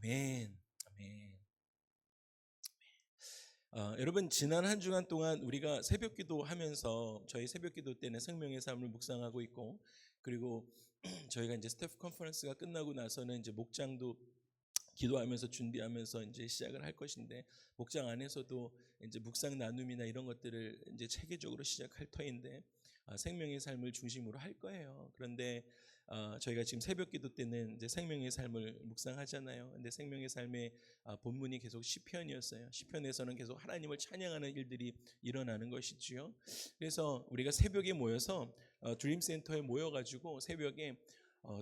아멘. 아멘. 여러분 지난 한 주간 동안 우리가 새벽기도 하면서 저희 새벽기도 때는 생명의 삶을 묵상하고 있고, 그리고 저희가 이제 스태프 컨퍼런스가 끝나고 나서는 이제 목장도 기도하면서 준비하면서 이제 시작을 할 것인데, 목장 안에서도 이제 묵상 나눔이나 이런 것들을 이제 체계적으로 시작할 터인데, 생명의 삶을 중심으로 할 거예요. 그런데 저희가 지금 새벽기도 때는 이제 생명의 삶을 묵상하잖아요. 근데 생명의 삶의 본문이 계속 시편이었어요. 시편에서는 계속 하나님을 찬양하는 일들이 일어나는 것이지요. 그래서 우리가 새벽에 모여서 드림센터에 모여가지고 새벽에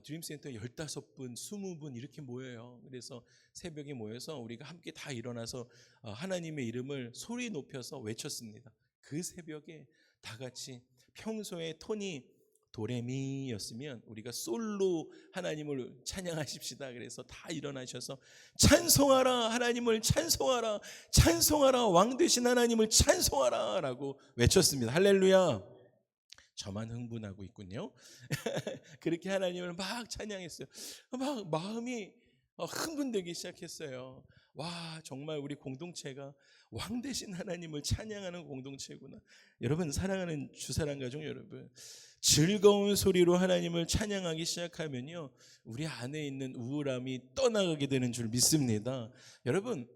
드림센터 15분, 20분 이렇게 모여요. 그래서 새벽에 모여서 우리가 함께 다 일어나서 하나님의 이름을 소리 높여서 외쳤습니다. 그 새벽에 다 같이, 평소에 톤이 도레미였으면 우리가 솔로 하나님을 찬양하십시다. 그래서 다 일어나셔서 찬송하라, 하나님을 찬송하라, 찬송하라, 왕 되신 하나님을 찬송하라 라고 외쳤습니다. 할렐루야. 저만 흥분하고 있군요. 그렇게 하나님을 막 찬양했어요. 막 마음이 흥분되기 시작했어요. 와, 정말 우리 공동체가 왕 되신 하나님을 찬양하는 공동체구나. 여러분, 사랑하는 주사랑 가족 여러분, 즐거운 소리로 하나님을 찬양하기 시작하면요, 우리 안에 있는 우울함이 떠나가게 되는 줄 믿습니다. 여러분,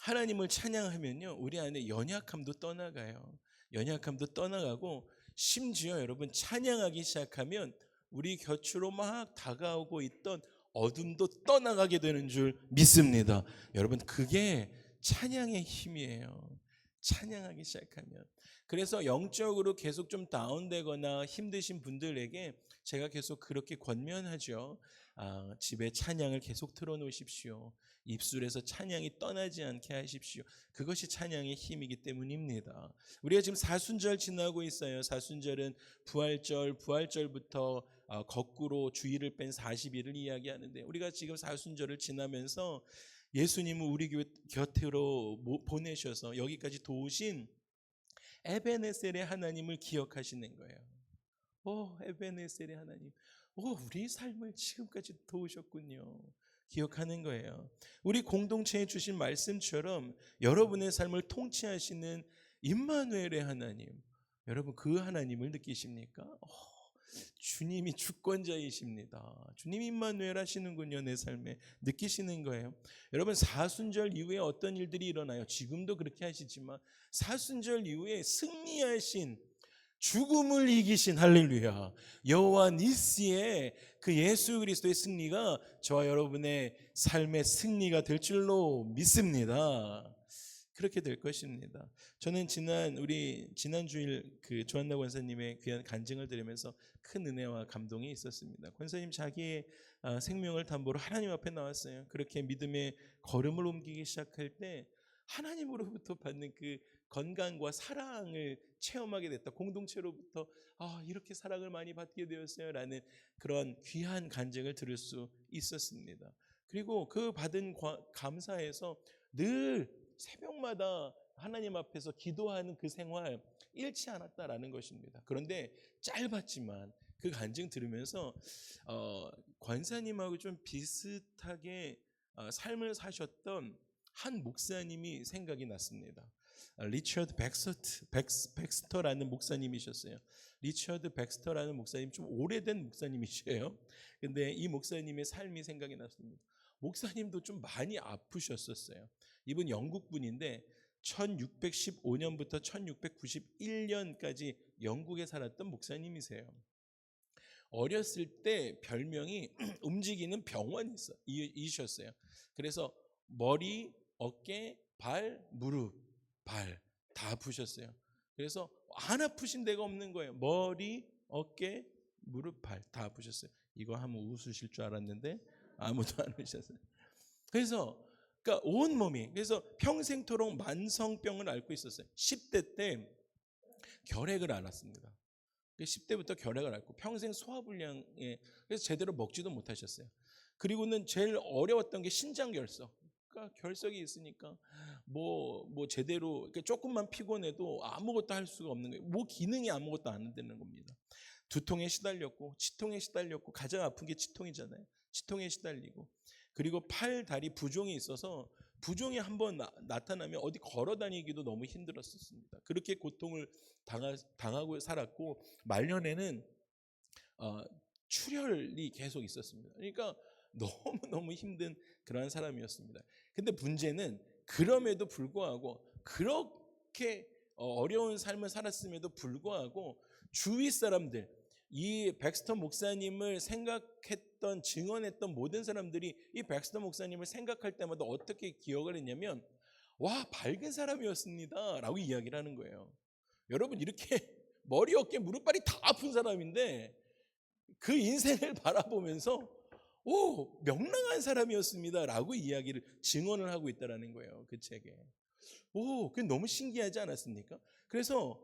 하나님을 찬양하면요, 우리 안에 연약함도 떠나가요. 연약함도 떠나가고, 심지어 여러분, 찬양하기 시작하면 우리 곁으로 막 다가오고 있던 어둠도 떠나가게 되는 줄 믿습니다. 여러분, 그게 찬양의 힘이에요. 찬양하기 시작하면. 그래서 영적으로 계속 좀 다운되거나 힘드신 분들에게 제가 계속 그렇게 권면하죠. 집에 찬양을 계속 틀어놓으십시오. 입술에서 찬양이 떠나지 않게 하십시오. 그것이 찬양의 힘이기 때문입니다. 우리가 지금 사순절 지나고 있어요. 사순절은 부활절부터 거꾸로 주일을 뺀 40일을 이야기하는데, 우리가 지금 사순절을 지나면서 예수님을 우리 곁으로 보내셔서 여기까지 도우신 에베네셀의 하나님을 기억하시는 거예요. 에베네셀의 하나님, 우리 삶을 지금까지 도우셨군요. 기억하는 거예요. 우리 공동체에 주신 말씀처럼 여러분의 삶을 통치하시는 임마누엘의 하나님, 여러분 그 하나님을 느끼십니까? 주님이 주권자이십니다. 주님 임마누엘 하시는군요. 내 삶에 느끼시는 거예요. 여러분, 사순절 이후에 어떤 일들이 일어나요? 지금도 그렇게 하시지만 사순절 이후에 승리하신, 죽음을 이기신, 할렐루야, 여호와 니시의 그 예수 그리스도의 승리가 저와 여러분의 삶의 승리가 될 줄로 믿습니다. 그렇게 될 것입니다. 저는 지난 주일 그 조한나 권사님의 귀한 간증을 들으면서 큰 은혜와 감동이 있었습니다. 권사님 자기의 생명을 담보로 하나님 앞에 나왔어요. 그렇게 믿음의 걸음을 옮기기 시작할 때 하나님으로부터 받는 그 건강과 사랑을 체험하게 됐다. 공동체로부터 이렇게 사랑을 많이 받게 되었어요 라는 그런 귀한 간증을 들을 수 있었습니다. 그리고 그 받은 감사에서 늘 새벽마다 하나님 앞에서 기도하는 그 생활 잃지 않았다라는 것입니다. 그런데 짧았지만 그 간증 들으면서 권사님하고 좀 비슷하게 삶을 사셨던 한 목사님이 생각이 났습니다. 리처드 백스터라는 목사님이셨어요. 리처드 백스터라는 목사님, 좀 오래된 목사님이시에요. 근데 이 목사님의 삶이 생각이 났습니다. 목사님도 좀 많이 아프셨었어요. 이분 영국 분인데 1615년부터 1691년까지 영국에 살았던 목사님이세요. 어렸을 때 별명이 움직이는 병원이셨어요. 그래서 머리, 어깨, 발, 무릎, 발 다 아프셨어요. 그래서 안 아프신 데가 없는 거예요. 머리, 어깨, 무릎, 발 다 아프셨어요. 이거 하면 웃으실 줄 알았는데 아무도 안 웃으셨어요. 그래서 그러니까 온몸이, 그래서 평생토록 만성병을 앓고 있었어요. 10대 때 결핵을 앓았습니다. 10대부터 결핵을 앓고 평생 소화불량에, 그래서 제대로 먹지도 못하셨어요. 그리고는 제일 어려웠던 게 신장결석. 그러니까 결석이 있으니까 뭐 제대로, 그러니까 조금만 피곤해도 아무것도 할 수가 없는 거예요. 뭐 기능이 아무것도 안 되는 겁니다. 두통에 시달렸고 치통에 시달렸고, 가장 아픈 게 치통이잖아요. 치통에 시달리고, 그리고 팔, 다리 부종이 있어서 부종이 한번 나타나면 어디 걸어 다니기도 너무 힘들었습니다. 그렇게 고통을 당하고 살았고 말년에는 출혈이 계속 있었습니다. 그러니까 너무너무 힘든 그러한 사람이었습니다. 근데 문제는 그럼에도 불구하고 그렇게 어려운 삶을 살았음에도 불구하고 주위 사람들, 이 백스터 목사님을 생각했던, 증언했던 모든 사람들이 이 백스터 목사님을 생각할 때마다 어떻게 기억을 했냐면, 와, 밝은 사람이었습니다 라고 이야기를 하는 거예요. 여러분, 이렇게 머리, 어깨, 무릎발이 다 아픈 사람인데 그 인생을 바라보면서 명랑한 사람이었습니다 라고 이야기를, 증언을 하고 있다는 거예요, 그 책에. 그게 너무 신기하지 않았습니까? 그래서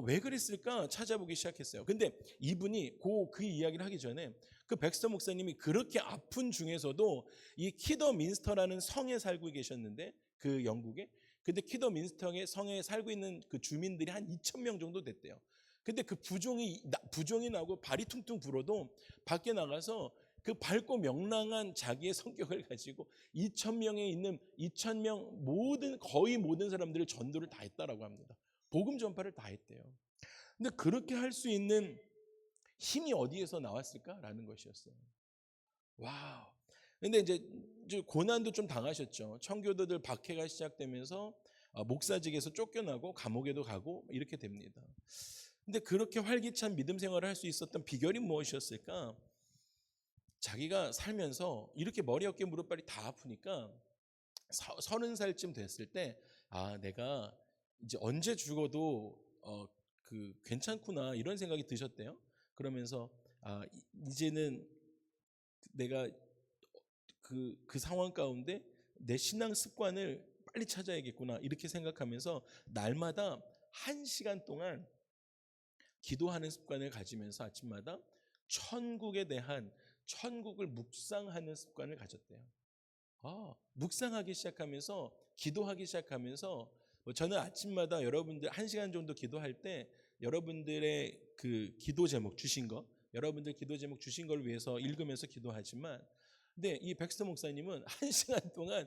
왜 그랬을까 찾아보기 시작했어요. 근데 이분이 그 이야기를 하기 전에 그 백스터 목사님이 그렇게 아픈 중에서도 이 키더민스터라는 성에 살고 계셨는데, 그 영국에. 근데 키더민스터의 성에 살고 있는 그 주민들이 한 2,000명 정도 됐대요. 근데 그 부종이 나고 발이 퉁퉁 불어도 밖에 나가서 그 밝고 명랑한 자기의 성격을 가지고 2,000명 거의 모든 사람들을 전도를 다 했다라고 합니다. 복음 전파를 다 했대요. 근데 그렇게 할 수 있는 힘이 어디에서 나왔을까라는 것이었어요. 와우. 근데 이제 고난도 좀 당하셨죠. 청교도들 박해가 시작되면서 목사직에서 쫓겨나고 감옥에도 가고 이렇게 됩니다. 근데 그렇게 활기찬 믿음 생활을 할 수 있었던 비결이 무엇이었을까? 자기가 살면서 이렇게 머리, 어깨, 무릎발이 다 아프니까 30살쯤 됐을 때, 내가 이제 언제 죽어도 괜찮구나, 이런 생각이 드셨대요. 그러면서 이제는 내가 그 상황 가운데 내 신앙 습관을 빨리 찾아야겠구나, 이렇게 생각하면서 날마다 1시간 동안 기도하는 습관을 가지면서 아침마다 천국을 묵상하는 습관을 가졌대요. 묵상하기 시작하면서, 기도하기 시작하면서, 저는 아침마다 여러분들 1시간 정도 기도할 때 여러분들의 그 기도 제목 주신 거, 여러분들 기도 제목 주신 걸 위해서 읽으면서 기도하지만, 근데 이 백스터 목사님은 1시간 동안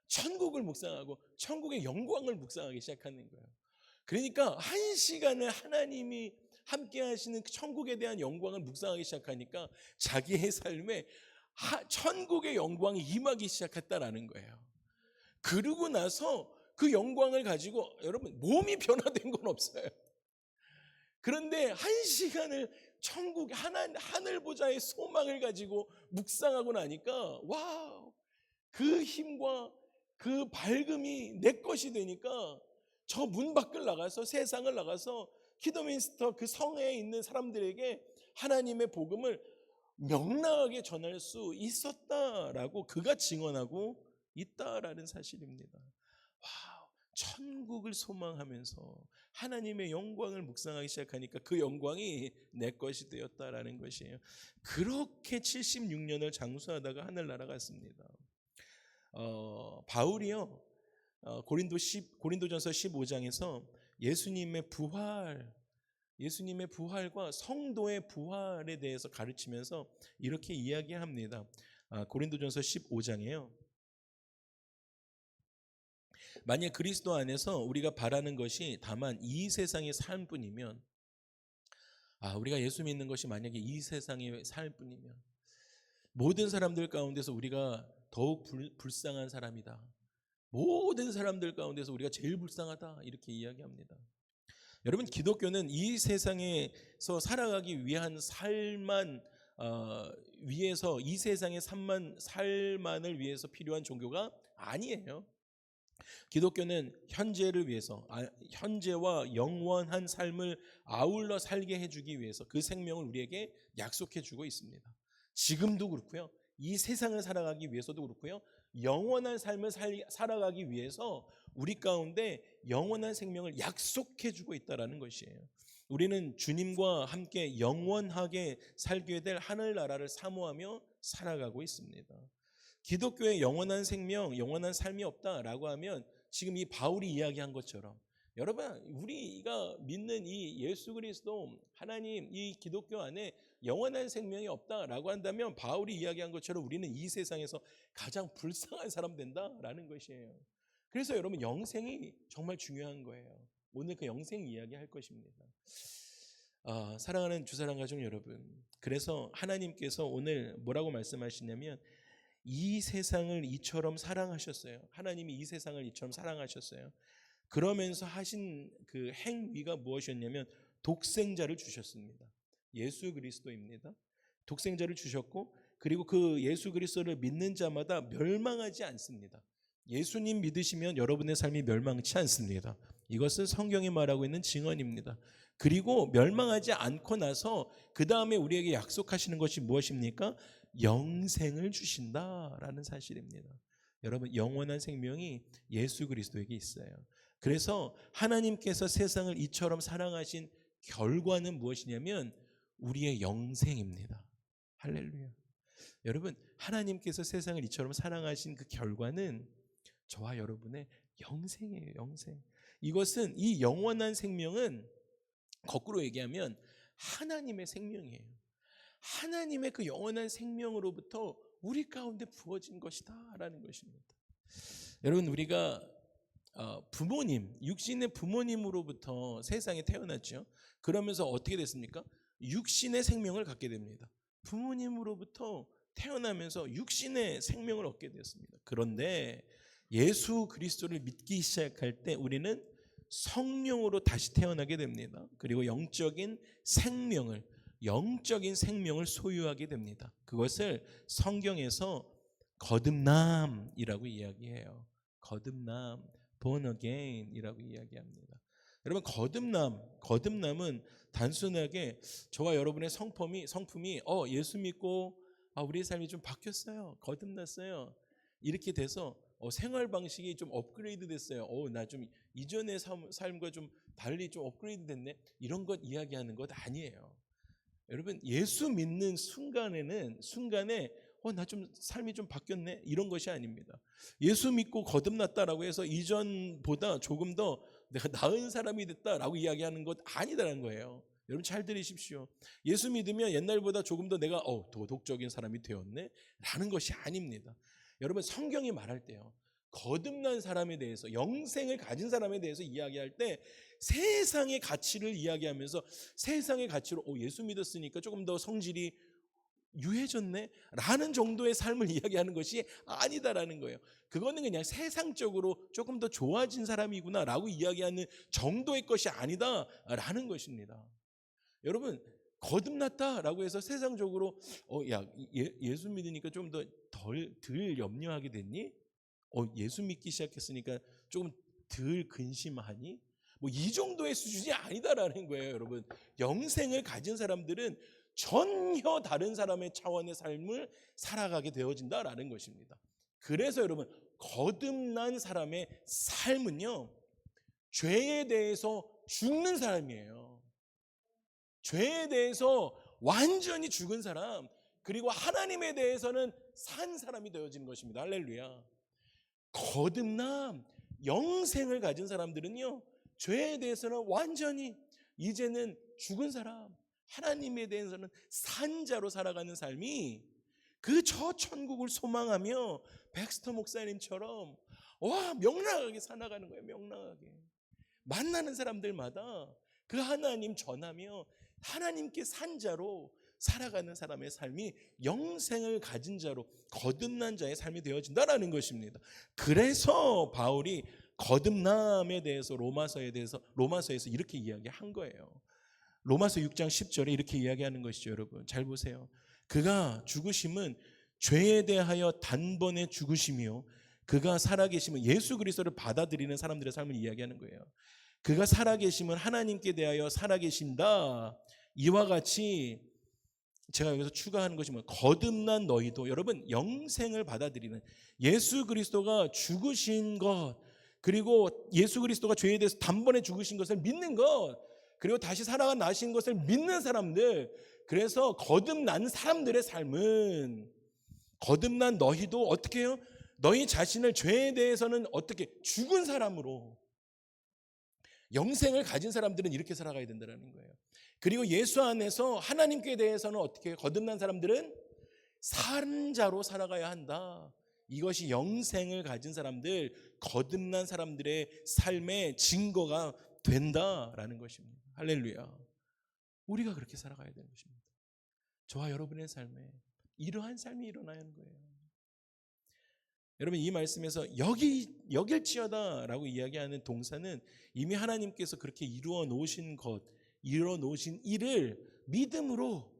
천국을 묵상하고 천국의 영광을 묵상하기 시작하는 거예요. 그러니까 1시간을 하나님이 함께 하시는 천국에 대한 영광을 묵상하기 시작하니까 자기의 삶에 천국의 영광이 임하기 시작했다라는 거예요. 그러고 나서 그 영광을 가지고, 여러분, 몸이 변화된 건 없어요. 그런데 1시간을 천국 하늘 보좌의 소망을 가지고 묵상하고 나니까, 와우, 그 힘과 그 밝음이 내 것이 되니까 저 문 밖을 나가서, 세상을 나가서 키더민스터 그 성에 있는 사람들에게 하나님의 복음을 명랑하게 전할 수 있었다라고 그가 증언하고 있다라는 사실입니다. 와우, 천국을 소망하면서 하나님의 영광을 묵상하기 시작하니까 그 영광이 내 것이 되었다라는 것이에요. 그렇게 76년을 장수하다가 하늘 날아갔습니다. 바울이요, 고린도전서 15장에서 예수님의 부활과 성도의 부활에 대해서 가르치면서 이렇게 이야기합니다. 고린도전서 15장에요. 만약 그리스도 안에서 우리가 바라는 것이 다만 이 세상의 삶뿐이면, 우리가 예수 믿는 것이 만약에 이 세상의 삶뿐이면, 모든 사람들 가운데서 우리가 더욱 불쌍한 사람이다, 모든 사람들 가운데서 우리가 제일 불쌍하다, 이렇게 이야기합니다. 여러분, 기독교는 이 세상에서 살아가기 위한 삶만 위해서, 이 세상의 삶만을 위해서 필요한 종교가 아니에요. 기독교는 현재를 위해서, 현재와 영원한 삶을 아울러 살게 해주기 위해서 그 생명을 우리에게 약속해 주고 있습니다. 지금도 그렇고요, 이 세상을 살아가기 위해서도 그렇고요, 영원한 삶을 살아가기 위해서 우리 가운데 영원한 생명을 약속해 주고 있다는 것이에요. 우리는 주님과 함께 영원하게 살게 될 하늘나라를 사모하며 살아가고 있습니다. 기독교에 영원한 생명, 영원한 삶이 없다라고 하면 지금 이 바울이 이야기한 것처럼, 여러분, 우리가 믿는 이 예수 그리스도 하나님, 이 기독교 안에 영원한 생명이 없다라고 한다면 바울이 이야기한 것처럼 우리는 이 세상에서 가장 불쌍한 사람 된다라는 것이에요. 그래서 여러분 영생이 정말 중요한 거예요. 오늘 그 영생 이야기 할 것입니다. 사랑하는 주사랑 가족 여러분, 그래서 하나님께서 오늘 뭐라고 말씀하시냐면 이 세상을 이처럼 사랑하셨어요. 하나님이 이 세상을 이처럼 사랑하셨어요. 그러면서 하신 그 행위가 무엇이었냐면 독생자를 주셨습니다. 예수 그리스도입니다. 독생자를 주셨고, 그리고 그 예수 그리스도를 믿는 자마다 멸망하지 않습니다. 예수님 믿으시면 여러분의 삶이 멸망치 않습니다. 이것은 성경이 말하고 있는 증언입니다. 그리고 멸망하지 않고 나서 그 다음에 우리에게 약속하시는 것이 무엇입니까? 영생을 주신다라는 사실입니다. 여러분, 영원한 생명이 예수 그리스도에게 있어요. 그래서 하나님께서 세상을 이처럼 사랑하신 결과는 무엇이냐면 우리의 영생입니다. 할렐루야. 여러분, 하나님께서 세상을 이처럼 사랑하신 그 결과는 저와 여러분의 영생이에요. 영생. 이것은, 이 영원한 생명은 거꾸로 얘기하면 하나님의 생명이에요. 하나님의 그 영원한 생명으로부터 우리 가운데 부어진 것이다 라는 것입니다. 여러분, 우리가 부모님, 육신의 부모님으로부터 세상에 태어났죠. 그러면서 어떻게 됐습니까? 육신의 생명을 갖게 됩니다. 부모님으로부터 태어나면서 육신의 생명을 얻게 되었습니다. 그런데 예수 그리스도를 믿기 시작할 때 우리는 성령으로 다시 태어나게 됩니다. 그리고 영적인 생명을 소유하게 됩니다. 그것을 성경에서 거듭남이라고 이야기해요. 거듭남, born again이라고 이야기합니다. 여러분, 거듭남은 단순하게 저와 여러분의 성품이 예수 믿고 우리의 삶이 좀 바뀌었어요, 거듭났어요, 이렇게 돼서 생활 방식이 좀 업그레이드 됐어요. 나 좀 이전의 삶과 좀 달리 좀 업그레이드 됐네, 이런 것 이야기하는 것 아니에요. 여러분, 예수 믿는 순간에 나 좀 삶이 좀 바뀌었네, 이런 것이 아닙니다. 예수 믿고 거듭났다라고 해서 이전보다 조금 더 내가 나은 사람이 됐다라고 이야기하는 것 아니다라는 거예요. 여러분, 잘 들으십시오. 예수 믿으면 옛날보다 조금 더 내가 도덕적인 사람이 되었네 라는 것이 아닙니다. 여러분, 성경이 말할 때요, 거듭난 사람에 대해서, 영생을 가진 사람에 대해서 이야기할 때 세상의 가치를 이야기하면서 세상의 가치로 예수 믿었으니까 조금 더 성질이 유해졌네 라는 정도의 삶을 이야기하는 것이 아니다라는 거예요. 그거는 그냥 세상적으로 조금 더 좋아진 사람이구나 라고 이야기하는 정도의 것이 아니다 라는 것입니다. 여러분, 거듭났다라고 해서 세상적으로 예수 믿으니까 좀 더 덜 염려하게 됐니? 예수 믿기 시작했으니까 조금 덜 근심하니? 이 정도의 수준이 아니다라는 거예요. 여러분, 영생을 가진 사람들은 전혀 다른 사람의 차원의 삶을 살아가게 되어진다라는 것입니다. 그래서 여러분, 거듭난 사람의 삶은요, 죄에 대해서 죽는 사람이에요. 죄에 대해서 완전히 죽은 사람, 그리고 하나님에 대해서는 산 사람이 되어지는 것입니다. 할렐루야. 거듭남, 영생을 가진 사람들은요, 죄에 대해서는 완전히 이제는 죽은 사람, 하나님에 대해서는 산 자로 살아가는 삶이, 저 천국을 소망하며 백스터 목사님처럼 명랑하게 살아가는 거예요. 명랑하게 만나는 사람들마다 그 하나님 전하며 하나님께 산 자로 살아가는 사람의 삶이 영생을 가진 자로, 거듭난 자의 삶이 되어진다라는 것입니다. 그래서 바울이 거듭남에 대해서 로마서에서 이렇게 이야기한 거예요. 로마서 6장 10절에 이렇게 이야기하는 것이죠. 여러분, 잘 보세요. 그가 죽으심은 죄에 대하여 단번에 죽으심이요, 그가 살아계심은, 예수 그리스도를 받아들이는 사람들의 삶을 이야기하는 거예요. 그가 살아계심은 하나님께 대하여 살아계신다. 이와 같이 제가 여기서 추가하는 것이 거듭난 너희도, 여러분, 영생을 받아들이는, 예수 그리스도가 죽으신 것, 그리고 예수 그리스도가 죄에 대해서 단번에 죽으신 것을 믿는 것, 그리고 다시 살아나신 것을 믿는 사람들, 그래서 거듭난 사람들의 삶은, 거듭난 너희도 어떻게 해요? 너희 자신을 죄에 대해서는 어떻게 죽은 사람으로, 영생을 가진 사람들은 이렇게 살아가야 된다는 거예요. 그리고 예수 안에서 하나님께 대해서는 어떻게 거듭난 사람들은 산 자로 살아가야 한다. 이것이 영생을 가진 사람들, 거듭난 사람들의 삶의 증거가 된다라는 것입니다. 할렐루야. 우리가 그렇게 살아가야 되는 것입니다. 저와 여러분의 삶에 이러한 삶이 일어나야 하는 거예요. 여러분, 이 말씀에서 여길지어다 라고 이야기하는 동사는 이미 하나님께서 그렇게 이루어 놓으신 것, 이루어 놓으신 일을 믿음으로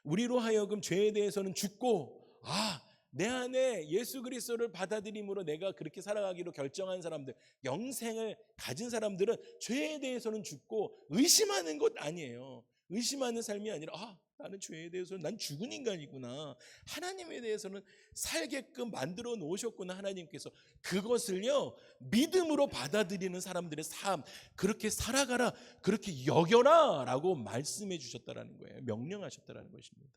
우리로 하여금 죄에 대해서는 죽고, 내 안에 예수 그리스도를 받아들임으로 내가 그렇게 살아가기로 결정한 사람들, 영생을 가진 사람들은 죄에 대해서는 죽고 의심하는 것 아니에요. 의심하는 삶이 아니라 나는 죄에 대해서는 난 죽은 인간이구나, 하나님에 대해서는 살게끔 만들어 놓으셨구나. 하나님께서 그것을요 믿음으로 받아들이는 사람들의 삶, 그렇게 살아가라, 그렇게 여겨라 라고 말씀해 주셨다라는 거예요. 명령하셨다라는 것입니다.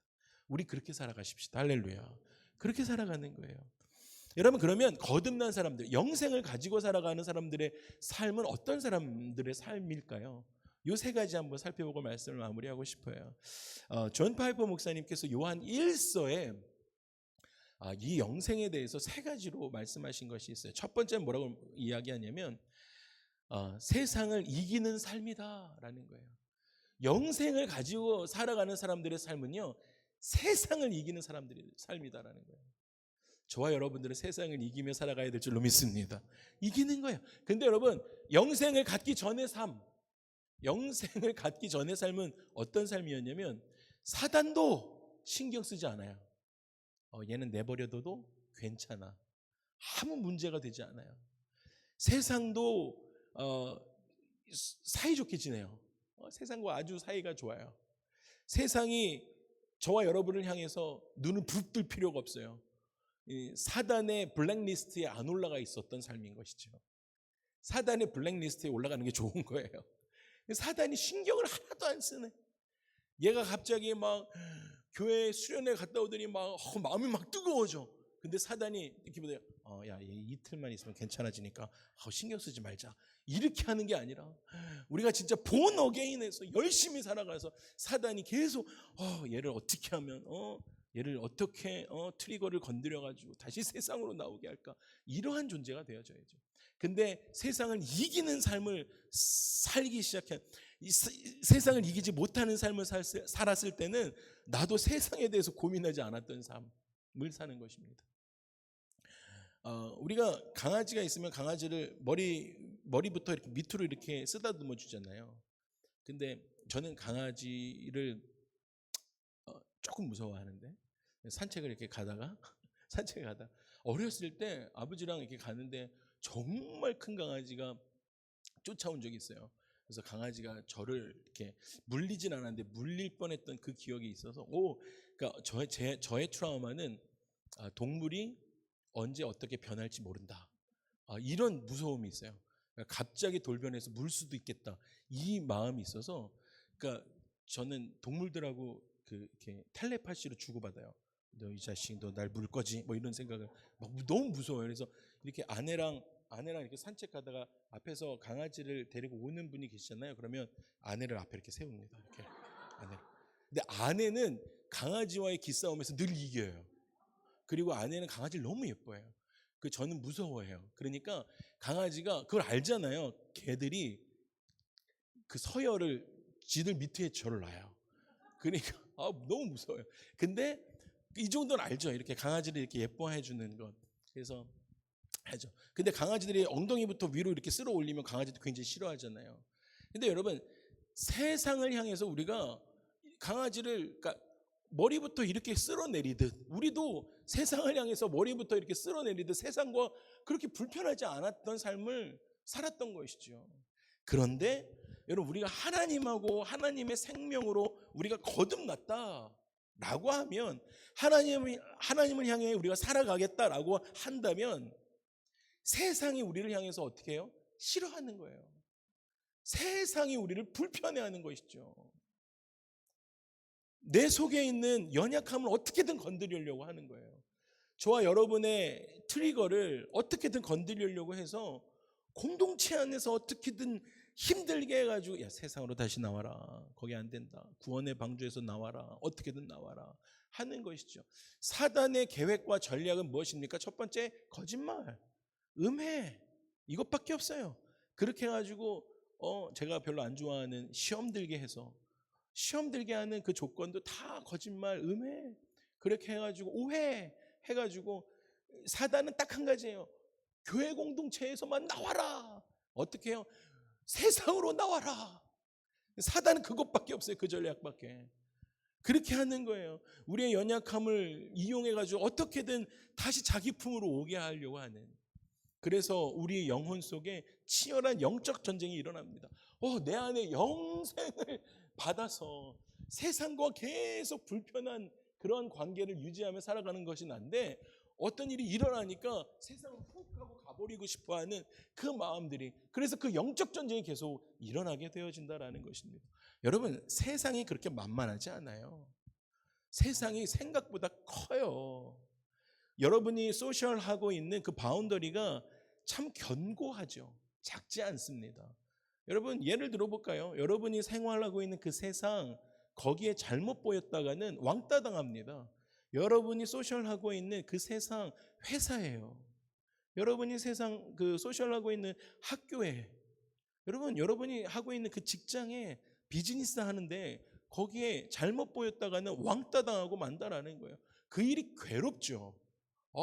우리 그렇게 살아가십시다. 할렐루야. 그렇게 살아가는 거예요. 여러분, 그러면 거듭난 사람들, 영생을 가지고 살아가는 사람들의 삶은 어떤 사람들의 삶일까요? 이 세 가지 한번 살펴보고 말씀을 마무리하고 싶어요. 존 파이퍼 목사님께서 요한 1서에 이 영생에 대해서 세 가지로 말씀하신 것이 있어요. 첫 번째는 뭐라고 이야기하냐면 세상을 이기는 삶이다라는 거예요. 영생을 가지고 살아가는 사람들의 삶은요 세상을 이기는 사람들의 삶이다라는 거예요. 저와 여러분들은 세상을 이기며 살아가야 될 줄로 믿습니다. 이기는 거예요. 근데 여러분, 영생을 갖기 전의 삶, 영생을 갖기 전의 삶은 어떤 삶이었냐면 사단도 신경 쓰지 않아요. 얘는 내버려둬도 괜찮아, 아무 문제가 되지 않아요. 세상도 사이좋게 지내요. 세상과 아주 사이가 좋아요. 세상이 저와 여러분을 향해서 눈을 부릅뜰 필요가 없어요. 사단의 블랙리스트에 안 올라가 있었던 삶인 것이죠. 사단의 블랙리스트에 올라가는 게 좋은 거예요. 사단이 신경을 하나도 안 쓰네. 얘가 갑자기 막 교회 수련회 갔다 오더니 막 마음이 막 뜨거워져. 근데 사단이 이렇게 보세요. 야, 이틀만 있으면 괜찮아지니까 신경 쓰지 말자, 이렇게 하는 게 아니라 우리가 진짜 본 어게인에서 열심히 살아가서 사단이 계속 얘를 어떻게 하면 얘를 어떻게 트리거를 건드려가지고 다시 세상으로 나오게 할까, 이러한 존재가 되어져야죠. 근데 세상을 이기는 삶을 살기 시작한, 세상을 이기지 못하는 삶을 살았을 때는 나도 세상에 대해서 고민하지 않았던 삶을 사는 것입니다. 우리가 강아지가 있으면 강아지를 머리부터 이렇게 밑으로 이렇게 쓰다듬어 주잖아요. 근데 저는 강아지를 조금 무서워하는데, 산책을 이렇게 가다가 어렸을 때 아버지랑 이렇게 가는데 정말 큰 강아지가 쫓아온 적이 있어요. 그래서 강아지가 저를 이렇게 물리진 않았는데 물릴 뻔했던 그 기억이 있어서, 그러니까 저의 트라우마는 동물이 언제 어떻게 변할지 모른다, 이런 무서움이 있어요. 그러니까 갑자기 돌변해서 물 수도 있겠다, 이 마음이 있어서, 그러니까 저는 동물들하고 이렇게 텔레파시로 주고받아요. 너 이 자식, 너 날 물 거지? 뭐 이런 생각을 막 너무 무서워요. 그래서 이렇게 아내랑 이렇게 산책하다가 앞에서 강아지를 데리고 오는 분이 계시잖아요. 그러면 아내를 앞에 이렇게 세웁니다. 이렇게 아내. 근데 아내는 강아지와의 기싸움에서 늘 이겨요. 그리고 아내는 강아지를 너무 예뻐해요. 저는 무서워해요. 그러니까 강아지가 그걸 알잖아요. 개들이 그 서열을 지들 밑에 저를 놔요. 그러니까 너무 무서워요. 근데 이 정도는 알죠. 이렇게 강아지를 이렇게 예뻐해 주는 것. 그래서 하죠. 근데 강아지들이 엉덩이부터 위로 이렇게 쓸어 올리면 강아지도 굉장히 싫어하잖아요. 근데 여러분, 세상을 향해서 우리가 강아지를, 그러니까 머리부터 이렇게 쓸어내리듯 우리도 세상을 향해서 머리부터 이렇게 쓸어내리듯 세상과 그렇게 불편하지 않았던 삶을 살았던 것이죠. 그런데 여러분, 우리가 하나님하고 하나님의 생명으로 우리가 거듭났다라고 하면, 하나님을 향해 우리가 살아가겠다라고 한다면 세상이 우리를 향해서 어떻게 해요? 싫어하는 거예요. 세상이 우리를 불편해하는 것이죠. 내 속에 있는 연약함을 어떻게든 건드리려고 하는 거예요. 저와 여러분의 트리거를 어떻게든 건드리려고 해서 공동체 안에서 어떻게든 힘들게 해가지고 야 세상으로 다시 나와라. 거기 안 된다. 구원의 방주에서 나와라. 어떻게든 나와라. 하는 것이죠. 사단의 계획과 전략은 무엇입니까? 첫 번째 거짓말, 음해 이것밖에 없어요. 그렇게 해가지고 제가 별로 안 좋아하는 시험 들게 해서 시험 들게 하는 그 조건도 다 거짓말, 음해 그렇게 해가지고 오해 해가지고 사단은 딱 한 가지예요. 교회 공동체에서만 나와라. 어떻게 해요? 세상으로 나와라. 사단은 그것밖에 없어요. 그 전략밖에. 그렇게 하는 거예요. 우리의 연약함을 이용해가지고 어떻게든 다시 자기 품으로 오게 하려고 하는. 그래서 우리 영혼 속에 치열한 영적 전쟁이 일어납니다. 내 안에 영생을 받아서 세상과 계속 불편한 그런 관계를 유지하며 살아가는 것이 난데 어떤 일이 일어나니까 세상을 훅 하고 가버리고 싶어하는 그 마음들이 그래서 그 영적 전쟁이 계속 일어나게 되어진다라는 것입니다. 여러분 세상이 그렇게 만만하지 않아요. 세상이 생각보다 커요. 여러분이 소셜하고 있는 그 바운더리가 참 견고하죠. 작지 않습니다. 여러분 예를 들어볼까요? 여러분이 생활하고 있는 그 세상 거기에 잘못 보였다가는 왕따 당합니다. 여러분이 소셜하고 있는 그 세상 회사예요. 여러분이 세상 그 소셜하고 있는 학교에 여러분이 하고 있는 그 직장에 비즈니스 하는데 거기에 잘못 보였다가는 왕따 당하고 만다라는 거예요. 그 일이 괴롭죠.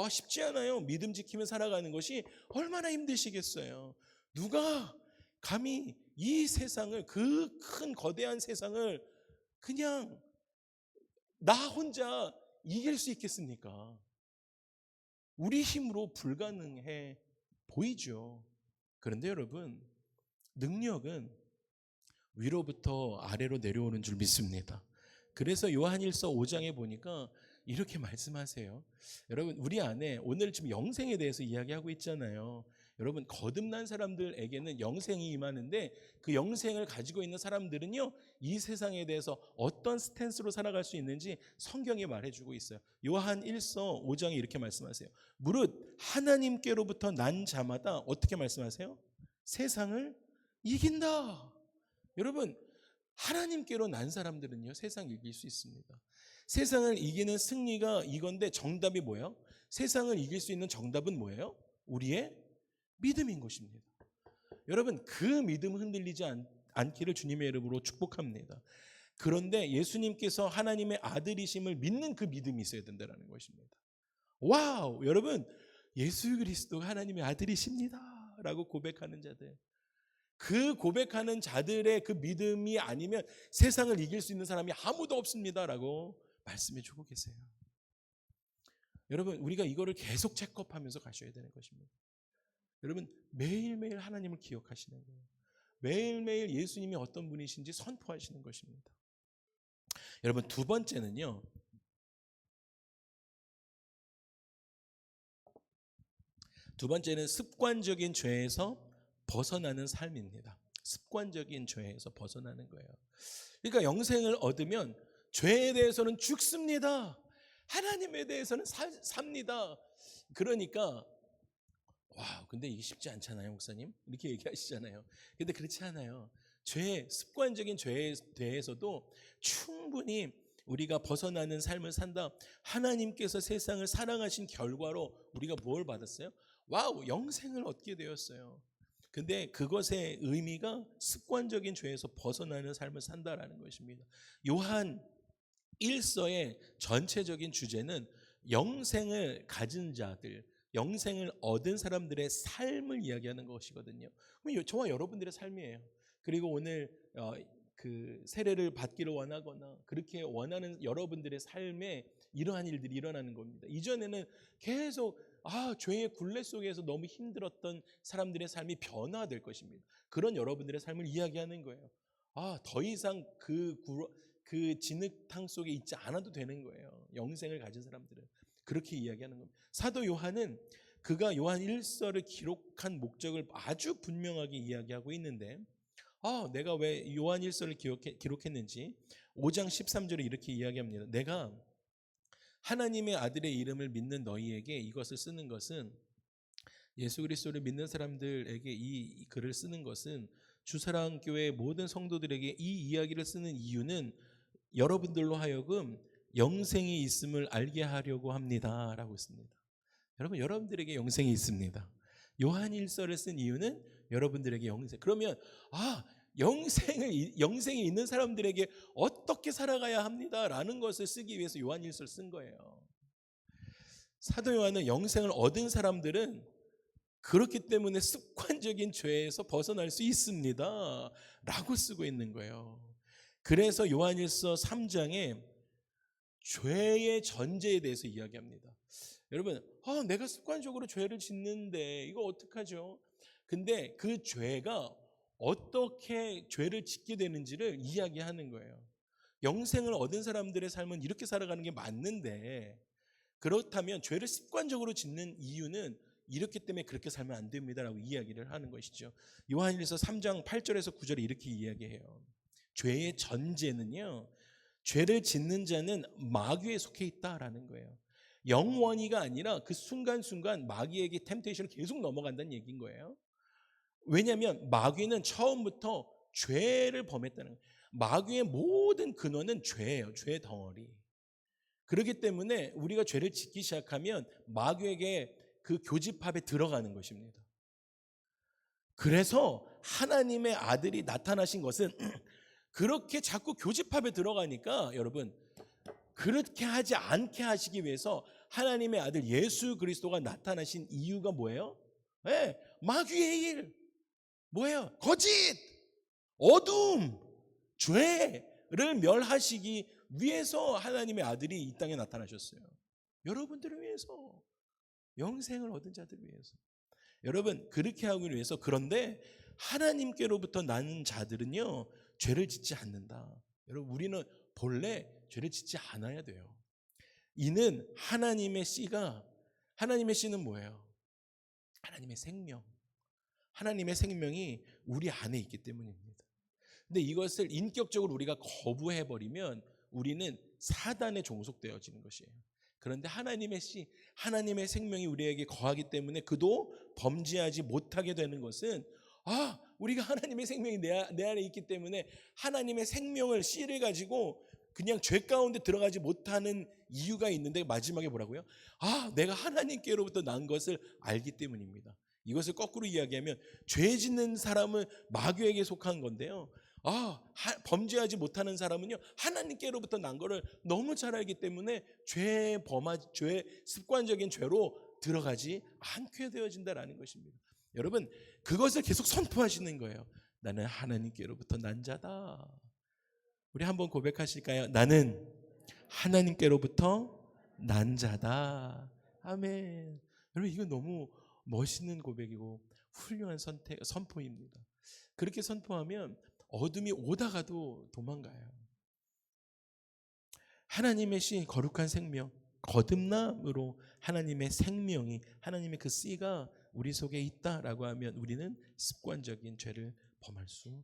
쉽지 않아요. 믿음 지키며 살아가는 것이 얼마나 힘드시겠어요. 누가 감히 이 세상을 그 큰 거대한 세상을 그냥 나 혼자 이길 수 있겠습니까? 우리 힘으로 불가능해 보이죠. 그런데 여러분 능력은 위로부터 아래로 내려오는 줄 믿습니다. 그래서 요한일서 5장에 보니까 이렇게 말씀하세요. 여러분 우리 안에 오늘 지금 영생에 대해서 이야기하고 있잖아요. 여러분 거듭난 사람들에게는 영생이 임하는데 그 영생을 가지고 있는 사람들은요 이 세상에 대해서 어떤 스탠스로 살아갈 수 있는지 성경이 말해주고 있어요. 요한 1서 5장에 이렇게 말씀하세요. 무릇 하나님께로부터 난 자마다 어떻게 말씀하세요? 세상을 이긴다. 여러분 하나님께로 난 사람들은요 세상을 이길 수 있습니다. 세상을 이기는 승리가 이건데 정답이 뭐예요? 세상을 이길 수 있는 정답은 뭐예요? 우리의 믿음인 것입니다. 여러분 그 믿음 흔들리지 않기를 주님의 이름으로 축복합니다. 그런데 예수님께서 하나님의 아들이심을 믿는 그 믿음이 있어야 된다는 것입니다. 와우! 여러분 예수 그리스도가 하나님의 아들이십니다 라고 고백하는 자들, 그 고백하는 자들의 그 믿음이 아니면 세상을 이길 수 있는 사람이 아무도 없습니다라고 말씀해 주고 계세요. 여러분 우리가 이거를 계속 체크업하면서 가셔야 되는 것입니다. 여러분 매일매일 하나님을 기억하시는 거예요. 매일매일 예수님이 어떤 분이신지 선포하시는 것입니다. 여러분 두 번째는요, 두 번째는 습관적인 죄에서 벗어나는 삶입니다. 습관적인 죄에서 벗어나는 거예요. 그러니까 영생을 얻으면 죄에 대해서는 죽습니다. 하나님에 대해서는 삽니다. 그러니까 근데 이게 쉽지 않잖아요, 목사님. 이렇게 얘기하시잖아요. 근데 그렇지 않아요. 습관적인 죄에 대해서도 충분히 우리가 벗어나는 삶을 산다. 하나님께서 세상을 사랑하신 결과로 우리가 뭘 받았어요? 영생을 얻게 되었어요. 근데 그것의 의미가 습관적인 죄에서 벗어나는 삶을 산다라는 것입니다. 요한 1서의 전체적인 주제는 영생을 가진 자들, 영생을 얻은 사람들의 삶을 이야기하는 것이거든요. 저와 여러분들의 삶이에요. 그리고 오늘 그 세례를 받기를 원하거나 그렇게 원하는 여러분들의 삶에 이러한 일들이 일어나는 겁니다. 이전에는 계속 죄의 굴레 속에서 너무 힘들었던 사람들의 삶이 변화될 것입니다. 그런 여러분들의 삶을 이야기하는 거예요. 더 이상 그 진흙탕 속에 있지 않아도 되는 거예요. 영생을 가진 사람들은 그렇게 이야기하는 겁니다. 사도 요한은 그가 요한 1서를 기록한 목적을 아주 분명하게 이야기하고 있는데 내가 왜 요한 1서를 기록했는지 5장 13절에 이렇게 이야기합니다. 내가 하나님의 아들의 이름을 믿는 너희에게 이것을 쓰는 것은, 예수 그리스도를 믿는 사람들에게 이 글을 쓰는 것은 주사랑교회 모든 성도들에게 이 이야기를 쓰는 이유는 여러분들로 하여금 영생이 있음을 알게 하려고 합니다라고 했습니다. 여러분들에게 영생이 있습니다. 요한일서를 쓴 이유는 여러분들에게 영생. 그러면 영생이 있는 사람들에게 어떻게 살아가야 합니다라는 것을 쓰기 위해서 요한일서를 쓴 거예요. 사도 요한은 영생을 얻은 사람들은 그렇기 때문에 습관적인 죄에서 벗어날 수 있습니다 라고 쓰고 있는 거예요. 그래서 요한일서 3장에 죄의 전제에 대해서 이야기합니다. 여러분, 내가 습관적으로 죄를 짓는데 이거 어떡하죠? 근데 그 죄가 어떻게 죄를 짓게 되는지를 이야기하는 거예요. 영생을 얻은 사람들의 삶은 이렇게 살아가는 게 맞는데, 그렇다면 죄를 습관적으로 짓는 이유는 이렇기 때문에 그렇게 살면 안 됩니다라고 이야기를 하는 것이죠. 요한일서 3장 8절에서 9절에 이렇게 이야기해요. 죄의 전제는요, 죄를 짓는 자는 마귀에 속해 있다라는 거예요. 영원히가 아니라 그 순간순간 마귀에게 템테이션을 계속 넘어간다는 얘기인 거예요. 왜냐하면 마귀는 처음부터 죄를 범했다는 거예요. 마귀의 모든 근원은 죄예요. 죄 덩어리. 그렇기 때문에 우리가 죄를 짓기 시작하면 마귀에게 그 교집합에 들어가는 것입니다. 그래서 하나님의 아들이 나타나신 것은 그렇게 자꾸 교집합에 들어가니까 여러분, 그렇게 하지 않게 하시기 위해서 하나님의 아들 예수 그리스도가 나타나신 이유가 뭐예요? 마귀의 일. 뭐예요? 거짓, 어둠, 죄를 멸하시기 위해서 하나님의 아들이 이 땅에 나타나셨어요. 여러분들을 위해서, 영생을 얻은 자들을 위해서. 여러분, 그렇게 하기 위해서. 그런데 하나님께로부터 나는 자들은요, 죄를 짓지 않는다. 여러분, 우리는 본래 죄를 짓지 않아야 돼요. 이는 하나님의 씨는 뭐예요? 하나님의 생명. 하나님의 생명이 우리 안에 있기 때문입니다. 근데 이것을 인격적으로 우리가 거부해버리면 우리는 사단에 종속되어지는 것이에요. 그런데 하나님의 하나님의 생명이 우리에게 거하기 때문에 그도 범죄하지 못하게 되는 것은 우리가 하나님의 생명이 내 안에 있기 때문에 하나님의 생명을 씨를 가지고 그냥 죄 가운데 들어가지 못하는 이유가 있는데, 마지막에 뭐라고요? 내가 하나님께로부터 난 것을 알기 때문입니다. 이것을 거꾸로 이야기하면 죄 짓는 사람은 마귀에게 속한 건데요, 범죄하지 못하는 사람은요, 하나님께로부터 난 거를 너무 잘 알기 때문에 습관적인 죄로 들어가지 않게 되어진다라는 것입니다. 여러분, 그것을 계속 선포하시는 거예요. 나는 하나님께로부터 난 자다. 우리 한번 고백하실까요? 나는 하나님께로부터 난 자다. 아멘. 여러분, 이거 너무 멋있는 고백이고 훌륭한 선포입니다. 그렇게 선포하면 어둠이 오다가도 도망가요. 하나님의 씨, 거룩한 생명, 거듭남으로 하나님의 생명이, 하나님의 그 씨가 우리 속에 있다라고 하면 우리는 습관적인 죄를 범할 수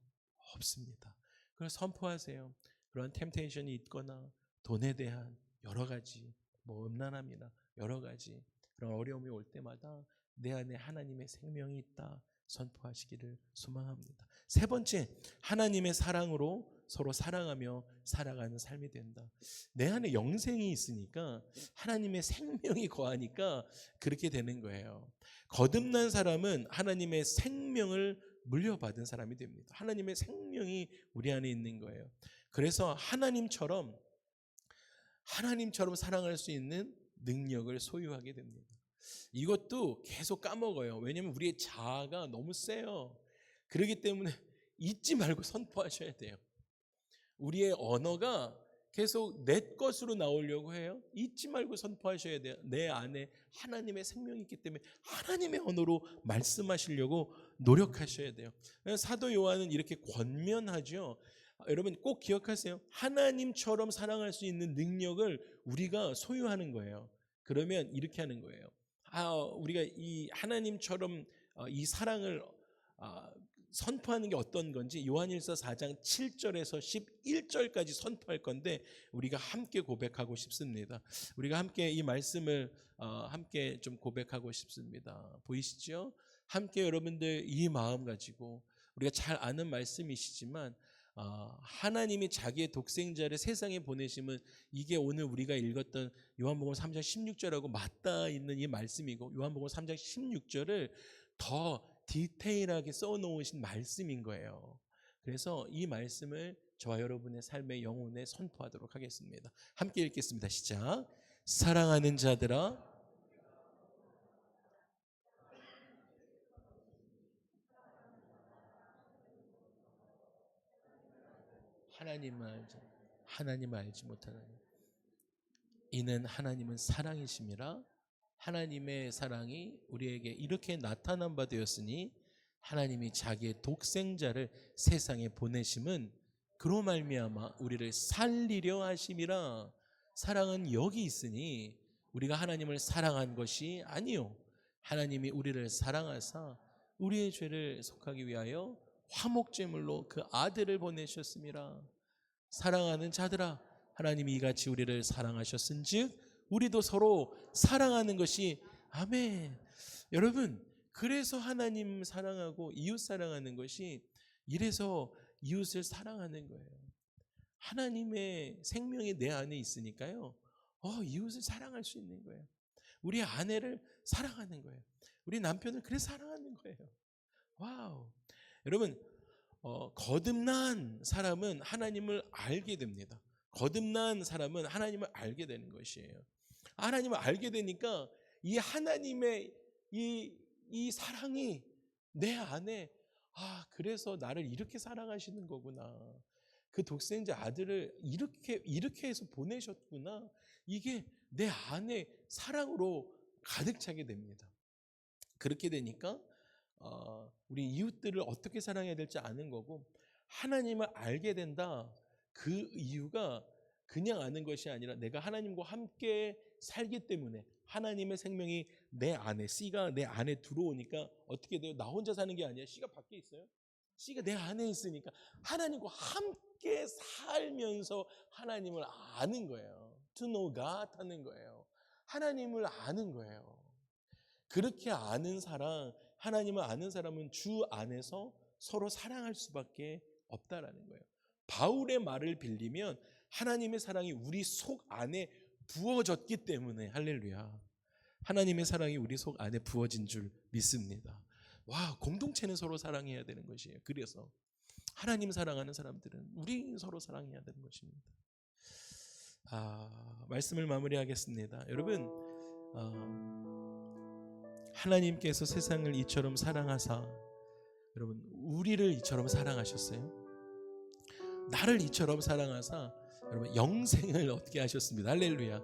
없습니다. 그걸 선포하세요. 그런 템테이션이 있거나 돈에 대한 여러 가지 음란함이나 여러 가지 그런 어려움이 올 때마다 내 안에 하나님의 생명이 있다 선포하시기를 소망합니다. 세 번째, 하나님의 사랑으로 서로 사랑하며 살아가는 삶이 된다. 내 안에 영생이 있으니까 하나님의 생명이 거하니까 그렇게 되는 거예요. 거듭난 사람은 하나님의 생명을 물려받은 사람이 됩니다. 하나님의 생명이 우리 안에 있는 거예요. 그래서 하나님처럼 사랑할 수 있는 능력을 소유하게 됩니다. 이것도 계속 까먹어요. 왜냐하면 우리의 자아가 너무 세요. 그렇기 때문에 잊지 말고 선포하셔야 돼요. 우리의 언어가 계속 내 것으로 나오려고 해요. 잊지 말고 선포하셔야 돼요. 내 안에 하나님의 생명이 있기 때문에 하나님의 언어로 말씀하시려고 노력하셔야 돼요. 사도 요한은 이렇게 권면하죠. 여러분 꼭 기억하세요. 하나님처럼 사랑할 수 있는 능력을 우리가 소유하는 거예요. 그러면 이렇게 하는 거예요. 우리가 이 하나님처럼 이 사랑을 선포하는 게 어떤 건지 요한일서 4장 7절에서 11절까지 선포할 건데 우리가 함께 고백하고 싶습니다. 우리가 함께 이 말씀을 함께 좀 고백하고 싶습니다. 보이시죠? 함께 여러분들 이 마음 가지고 우리가 잘 아는 말씀이시지만 하나님이 자기의 독생자를 세상에 보내심은 이게 오늘 우리가 읽었던 요한복음 3장 16절하고 맞닿아 있는 이 말씀이고, 요한복음 3장 16절을 더 디테일하게 써놓으신 말씀인 거예요. 그래서 이 말씀을 저와 여러분의 삶의 영혼에 선포하도록 하겠습니다. 함께 읽겠습니다. 시작. 사랑하는 자들아, 하나님을 알지 못하는 이는 하나님은 사랑이심이라. 하나님의 사랑이 우리에게 이렇게 나타난 바 되었으니 하나님이 자기의 독생자를 세상에 보내심은 그로 말미암아 우리를 살리려 하심이라. 사랑은 여기 있으니 우리가 하나님을 사랑한 것이 아니요, 하나님이 우리를 사랑하사 우리의 죄를 속하기 위하여 화목제물로 그 아들을 보내셨습니다. 사랑하는 자들아, 하나님이 이같이 우리를 사랑하셨은즉 우리도 서로 사랑하는 것이, 아멘. 여러분, 그래서 하나님 사랑하고 이웃 사랑하는 것이, 이래서 이웃을 사랑하는 거예요. 하나님의 생명이 내 안에 있으니까요, 이웃을 사랑할 수 있는 거예요. 우리 아내를 사랑하는 거예요. 우리 남편을 그래서 사랑하는 거예요. 와우. 여러분, 거듭난 사람은 하나님을 알게 됩니다. 거듭난 사람은 하나님을 알게 되는 것이에요. 하나님을 알게 되니까 이 하나님의 이 사랑이 내 안에, 그래서 나를 이렇게 사랑하시는 거구나. 그 독생자 아들을 이렇게 해서 보내셨구나. 이게 내 안에 사랑으로 가득 차게 됩니다. 그렇게 되니까 우리 이웃들을 어떻게 사랑해야 될지 아는 거고, 하나님을 알게 된다. 그 이유가 그냥 아는 것이 아니라 내가 하나님과 함께 살기 때문에, 하나님의 생명이 내 안에, 씨가 내 안에 들어오니까 어떻게 돼요? 나 혼자 사는 게 아니야. 씨가 밖에 있어요. 씨가 내 안에 있으니까 하나님과 함께 살면서 하나님을 아는 거예요. To know God 하는 거예요. 하나님을 아는 거예요. 그렇게 아는 사람, 하나님을 아는 사람은 주 안에서 서로 사랑할 수밖에 없다라는 거예요. 바울의 말을 빌리면 하나님의 사랑이 우리 속 안에 부어졌기 때문에, 할렐루야, 하나님의 사랑이 우리 속 안에 부어진 줄 믿습니다. 와, 공동체는 서로 사랑해야 되는 것이에요. 그래서 하나님 사랑하는 사람들은 우리 서로 사랑해야 되는 것입니다. 말씀을 마무리하겠습니다. 여러분, 하나님께서 세상을 이처럼 사랑하사, 여러분, 우리를 이처럼 사랑하셨어요. 나를 이처럼 사랑하사 여러분 영생을 얻게 하셨습니다. 할렐루야.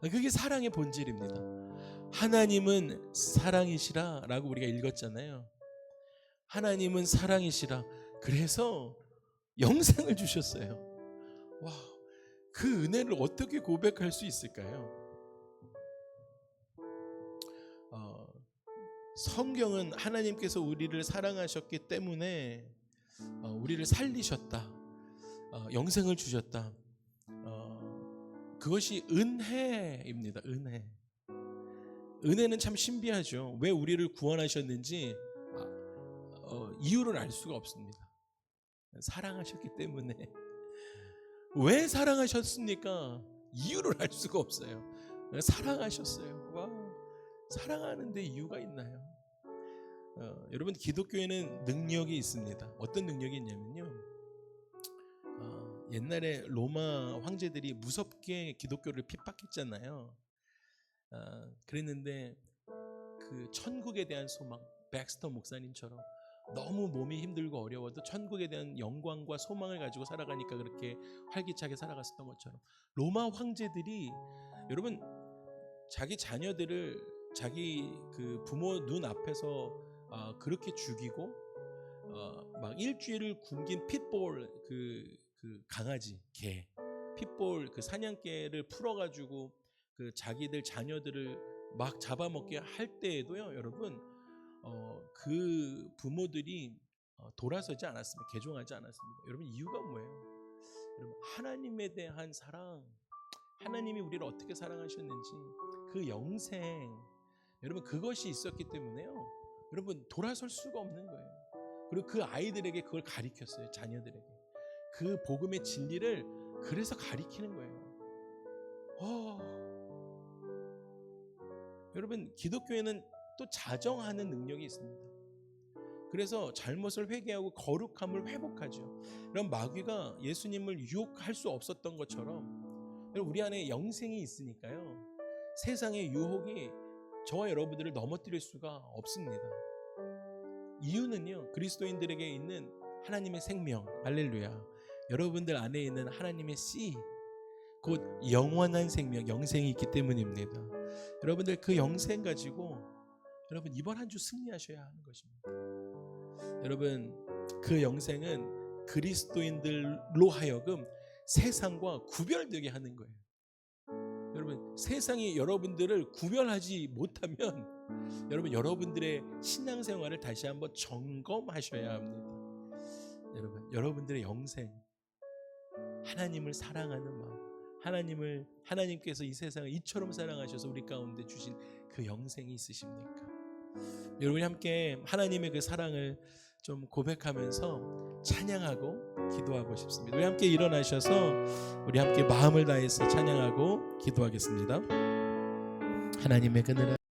그게 사랑의 본질입니다. 하나님은 사랑이시라 라고 우리가 읽었잖아요. 하나님은 사랑이시라. 그래서 영생을 주셨어요. 와, 그 은혜를 어떻게 고백할 수 있을까요? 성경은 하나님께서 우리를 사랑하셨기 때문에 우리를 살리셨다, 영생을 주셨다, 그것이 은혜입니다. 은혜는 참 신비하죠. 왜 우리를 구원하셨는지 이유를 알 수가 없습니다. 사랑하셨기 때문에. 왜 사랑하셨습니까? 이유를 알 수가 없어요. 사랑하셨어요. 와, 사랑하는데 이유가 있나요? 여러분, 기독교에는 능력이 있습니다. 어떤 능력이 있냐면요, 옛날에 로마 황제들이 무섭게 기독교를 핍박했잖아요. 그랬는데 그 천국에 대한 소망, 백스터 목사님처럼 너무 몸이 힘들고 어려워도 천국에 대한 영광과 소망을 가지고 살아가니까 그렇게 활기차게 살아갔었던 것처럼, 로마 황제들이 여러분 자기 자녀들을 자기 그 부모 눈 앞에서 그렇게 죽이고, 막 일주일을 굶긴 핏볼, 그 강아지, 개, 핏볼 그 사냥개를 풀어가지고 그 자기들 자녀들을 막 잡아먹게 할 때에도요, 여러분, 그 부모들이 돌아서지 않았습니다. 개종하지 않았습니다. 여러분, 이유가 뭐예요? 여러분, 하나님에 대한 사랑, 하나님이 우리를 어떻게 사랑하셨는지 그 영생, 여러분 그것이 있었기 때문에요, 여러분 돌아설 수가 없는 거예요. 그리고 그 아이들에게 그걸 가르쳤어요. 자녀들에게 그 복음의 진리를 그래서 가르치는 거예요. 여러분, 기독교에는 또 자정하는 능력이 있습니다. 그래서 잘못을 회개하고 거룩함을 회복하죠. 그럼 마귀가 예수님을 유혹할 수 없었던 것처럼 우리 안에 영생이 있으니까요, 세상의 유혹이 저와 여러분들을 넘어뜨릴 수가 없습니다. 이유는요, 그리스도인들에게 있는 하나님의 생명, 할렐루야, 여러분들 안에 있는 하나님의 씨, 곧 영원한 생명, 영생이 있기 때문입니다. 여러분들 그 영생 가지고 여러분 이번 한 주 승리하셔야 하는 것입니다. 여러분, 그 영생은 그리스도인들로 하여금 세상과 구별되게 하는 거예요. 여러분, 세상이 여러분들을 구별하지 못하면 여러분, 여러분들의 신앙생활을 다시 한번 점검하셔야 합니다. 여러분, 여러분들의 영생, 하나님을 사랑하는 마음, 하나님께서 이 세상을 이처럼 사랑하셔서 우리 가운데 주신 그 영생이 있으십니까? 여러분이 함께 하나님의 그 사랑을 좀 고백하면서 찬양하고 기도하고 싶습니다. 우리 함께 일어나셔서 우리 함께 마음을 다해서 찬양하고 기도하겠습니다. 하나님의 그늘에